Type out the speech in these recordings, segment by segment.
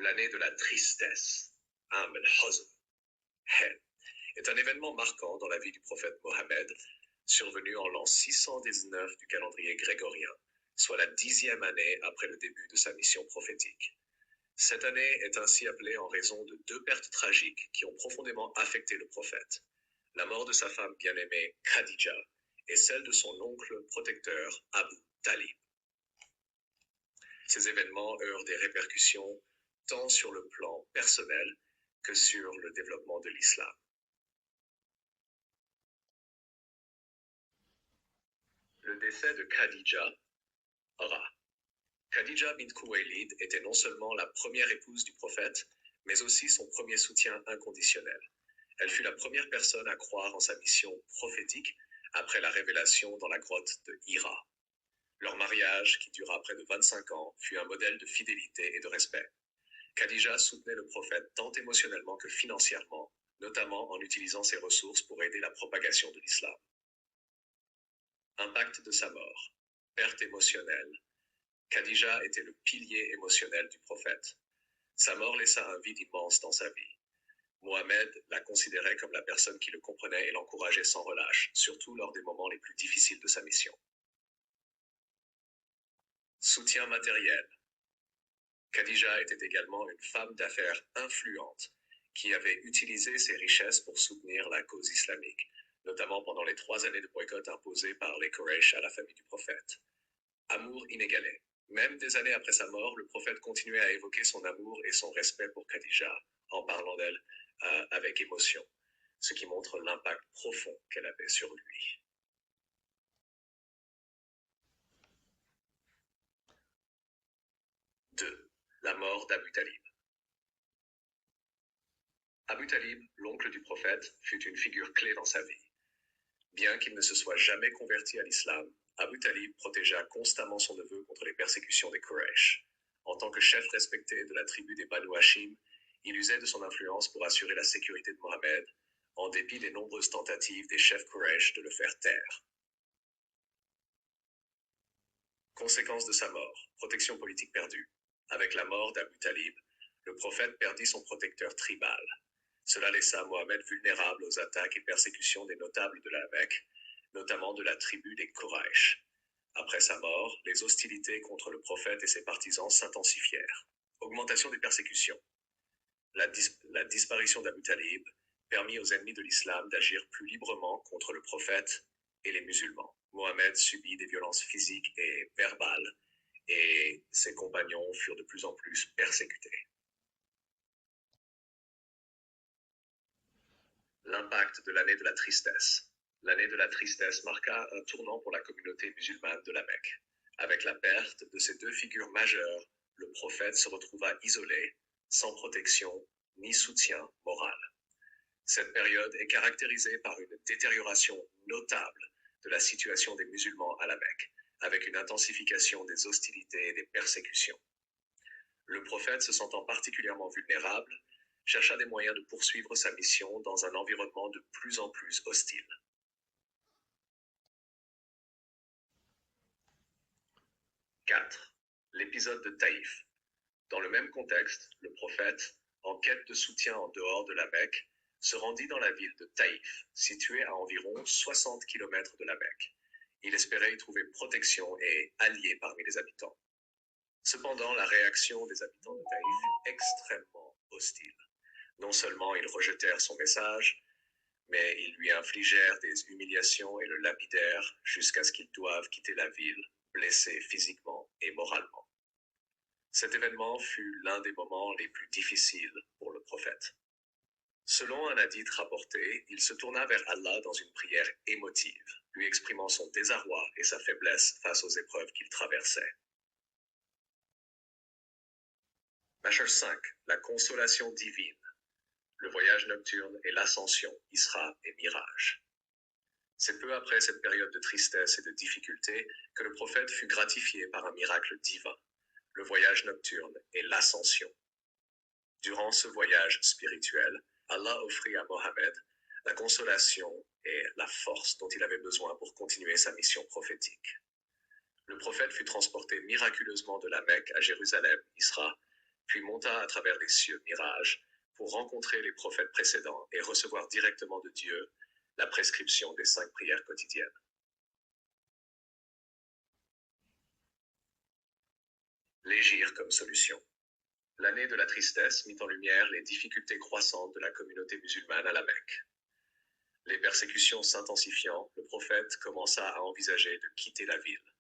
L'année de la tristesse, Am el-Huzn, est un événement marquant dans la vie du prophète Mohammed, survenu en l'an 619 du calendrier grégorien, soit la 10e année après le début de sa mission prophétique. Cette année est ainsi appelée en raison de deux pertes tragiques qui ont profondément affecté le prophète: la mort de sa femme bien-aimée Khadija et celle de son oncle protecteur Abu Talib. Ces événements eurent des répercussions tant sur le plan personnel que sur le développement de l'islam. Le décès de Khadija. Khadija bint Khuwaylid était non seulement la première épouse du prophète, mais aussi son premier soutien inconditionnel. Elle fut la première personne à croire en sa mission prophétique après la révélation dans la grotte de Hira. Leur mariage, qui dura près de 25 ans, fut un modèle de fidélité et de respect. Khadija soutenait le prophète tant émotionnellement que financièrement, notamment en utilisant ses ressources pour aider la propagation de l'islam. Impact de sa mort. Perte émotionnelle. Khadija était le pilier émotionnel du prophète. Sa mort laissa un vide immense dans sa vie. Mohammed la considérait comme la personne qui le comprenait et l'encourageait sans relâche, surtout lors des moments les plus difficiles de sa mission. Soutien matériel. Khadija était également une femme d'affaires influente qui avait utilisé ses richesses pour soutenir la cause islamique, notamment pendant les 3 années de boycott imposées par les Quraysh à la famille du prophète. Amour inégalé. Même des années après sa mort, le prophète continuait à évoquer son amour et son respect pour Khadija, en parlant d'elle avec émotion, ce qui montre l'impact profond qu'elle avait sur lui. La mort d'Abu Talib. Abu Talib, l'oncle du prophète, fut une figure clé dans sa vie. Bien qu'il ne se soit jamais converti à l'islam, Abu Talib protégea constamment son neveu contre les persécutions des Quraysh. En tant que chef respecté de la tribu des Banu Hashim, il usait de son influence pour assurer la sécurité de Mohammed, en dépit des nombreuses tentatives des chefs Quraysh de le faire taire. Conséquence de sa mort, protection politique perdue. Avec la mort d'Abu Talib, le prophète perdit son protecteur tribal. Cela laissa Mohammed vulnérable aux attaques et persécutions des notables de la Mecque, notamment de la tribu des Quraysh. Après sa mort, les hostilités contre le prophète et ses partisans s'intensifièrent. Augmentation des persécutions. La disparition d'Abu Talib permit aux ennemis de l'islam d'agir plus librement contre le prophète et les musulmans. Mohammed subit des violences physiques et verbales, et ses compagnons furent de plus en plus persécutés. L'impact de l'année de la tristesse. L'année de la tristesse marqua un tournant pour la communauté musulmane de la Mecque. Avec la perte de ces deux figures majeures, le prophète se retrouva isolé, sans protection ni soutien moral. Cette période est caractérisée par une détérioration notable de la situation des musulmans à la Mecque, avec une intensification des hostilités et des persécutions. Le prophète, se sentant particulièrement vulnérable, chercha des moyens de poursuivre sa mission dans un environnement de plus en plus hostile. 4. L'épisode de Taïf. Dans le même contexte, le prophète, en quête de soutien en dehors de la Mecque, se rendit dans la ville de Taïf, située à environ 60 km de la Mecque. Il espérait y trouver protection et alliés parmi les habitants. Cependant, la réaction des habitants de Taïf fut extrêmement hostile. Non seulement ils rejetèrent son message, mais ils lui infligèrent des humiliations et le lapidèrent jusqu'à ce qu'il doive quitter la ville, blessé physiquement et moralement. Cet événement fut l'un des moments les plus difficiles pour le prophète. Selon un hadith rapporté, il se tourna vers Allah dans une prière émotive, lui exprimant son désarroi et sa faiblesse face aux épreuves qu'il traversait. Mashar 5. La consolation divine. Le voyage nocturne et l'ascension, Isra et Mirage. C'est peu après cette période de tristesse et de difficulté que le prophète fut gratifié par un miracle divin, le voyage nocturne et l'ascension. Durant ce voyage spirituel, Allah offrit à Mohammed la consolation et la force dont il avait besoin pour continuer sa mission prophétique. Le prophète fut transporté miraculeusement de la Mecque à Jérusalem, Isra, puis monta à travers les cieux mirages pour rencontrer les prophètes précédents et recevoir directement de Dieu la prescription des 5 prières quotidiennes. L'égir comme solution. L'année de la tristesse mit en lumière les difficultés croissantes de la communauté musulmane à la Mecque. Les persécutions s'intensifiant, le prophète commença à envisager de quitter la ville,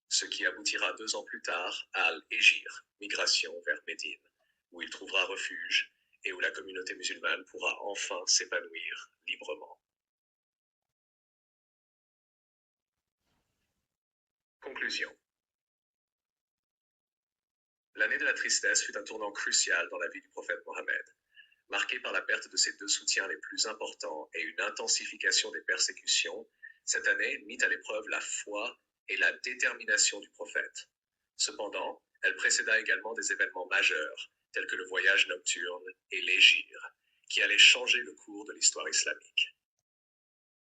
ce qui aboutira 2 ans plus tard à Al-Égir, migration vers Médine, où il trouvera refuge et où la communauté musulmane pourra enfin s'épanouir librement. Conclusion. L'année de la tristesse fut un tournant crucial dans la vie du prophète Mohammed, marqué par la perte de ses 2 soutiens les plus importants et une intensification des persécutions. Cette année mit à l'épreuve la foi et la détermination du prophète. Cependant, elle précéda également des événements majeurs, tels que le voyage nocturne et l'Hégire, qui allaient changer le cours de l'histoire islamique.